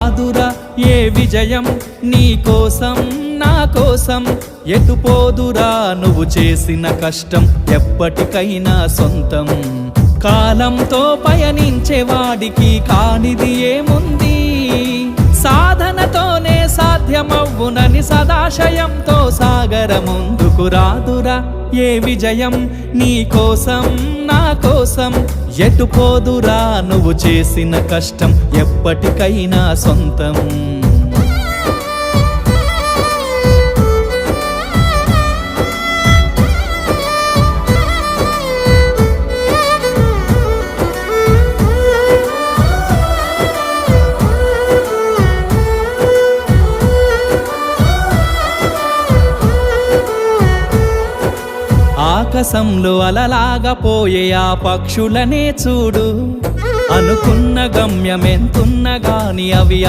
అదురా ఏ విజయం నీ కోసం నా కోసం ఎటుపోదురా నువ్వు చేసిన కష్టం ఎప్పటికైనా సొంతం కాలంతో పయనించే వాడికి కానిది ఏముంది సాధనతోనే సాధ్యమవ్వునని సదాశయంతో సాగర ముందుకు రాదురా ఏ విజయం నీ కోసం నా కోసం ఎటుపోదురా నువ్వు చేసిన కష్టం ఎప్పటికైనా సొంతం ఆకాశంలో అలలాగా పోయే ఆ పక్షులనే చూడు అనుకున్న గమ్యమెంతున్న గాని అవి